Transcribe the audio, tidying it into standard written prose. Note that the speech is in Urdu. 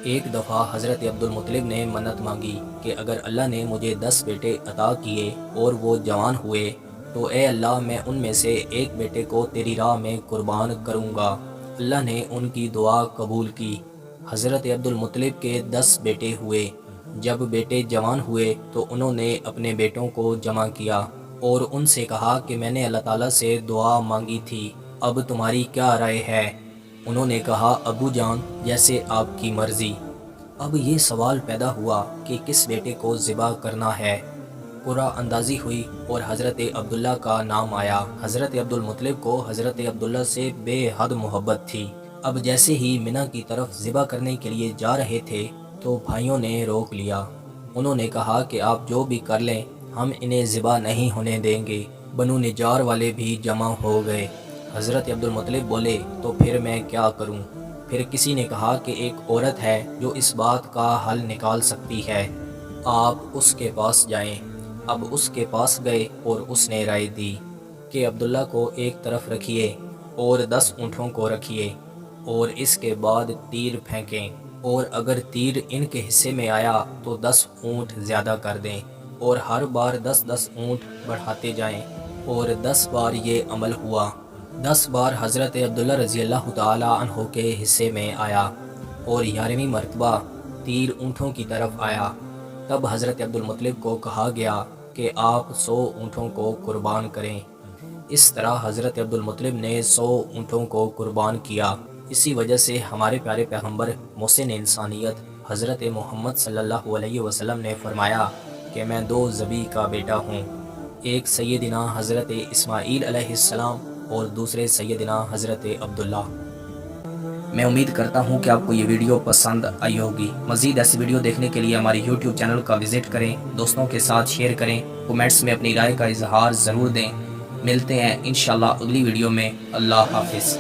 ایک دفعہ حضرت عبدالمطلب نے منت مانگی کہ اگر اللہ نے مجھے 10 بیٹے عطا کیے اور وہ جوان ہوئے تو اے اللہ میں ان میں سے ایک بیٹے کو تیری راہ میں قربان کروں گا۔ اللہ نے ان کی دعا قبول کی۔ حضرت عبدالمطلب کے 10 بیٹے ہوئے۔ جب بیٹے جوان ہوئے تو انہوں نے اپنے بیٹوں کو جمع کیا اور ان سے کہا کہ میں نے اللہ تعالیٰ سے دعا مانگی تھی، اب تمہاری کیا رائے ہے؟ انہوں نے کہا ابو جان جیسے آپ کی مرضی۔ اب یہ سوال پیدا ہوا کہ کس بیٹے کو ذبح کرنا ہے۔ قرعہ اندازی ہوئی اور حضرت عبداللہ کا نام آیا۔ حضرت عبدالمطلب کو حضرت عبداللہ سے بے حد محبت تھی۔ اب جیسے ہی منی کی طرف ذبح کرنے کے لیے جا رہے تھے تو بھائیوں نے روک لیا۔ انہوں نے کہا کہ آپ جو بھی کر لیں ہم انہیں ذبح نہیں ہونے دیں گے۔ بنو نجار والے بھی جمع ہو گئے۔ حضرت عبدالمطلب بولے تو پھر میں کیا کروں؟ پھر کسی نے کہا کہ ایک عورت ہے جو اس بات کا حل نکال سکتی ہے، آپ اس کے پاس جائیں۔ اب اس کے پاس گئے اور اس نے رائے دی کہ عبداللہ کو ایک طرف رکھیے اور 10 اونٹوں کو رکھیے اور اس کے بعد تیر پھینکیں، اور اگر تیر ان کے حصے میں آیا تو 10 اونٹ زیادہ کر دیں اور ہر بار 10 اونٹ بڑھاتے جائیں، اور 10 بار یہ عمل ہوا۔ 10 بار حضرت عبداللہ رضی اللہ تعالی عنہ کے حصے میں آیا اور 11ویں مرتبہ تیر اونٹوں کی طرف آیا۔ تب حضرت عبدالمطلب کو کہا گیا کہ آپ 100 اونٹوں کو قربان کریں۔ اس طرح حضرت عبدالمطلب نے 100 اونٹوں کو قربان کیا۔ اسی وجہ سے ہمارے پیارے پیغمبر محسن انسانیت حضرت محمد صلی اللہ علیہ وسلم نے فرمایا کہ میں 2 ذبیح کا بیٹا ہوں، ایک سیدنا حضرت اسماعیل علیہ السلام اور دوسرے سیدنا حضرت عبداللہ۔ میں امید کرتا ہوں کہ آپ کو یہ ویڈیو پسند آئی ہوگی۔ مزید ایسی ویڈیو دیکھنے کے لیے ہماری یوٹیوب چینل کا وزٹ کریں، دوستوں کے ساتھ شیئر کریں، کومنٹس میں اپنی رائے کا اظہار ضرور دیں۔ ملتے ہیں انشاءاللہ اگلی ویڈیو میں۔ اللہ حافظ۔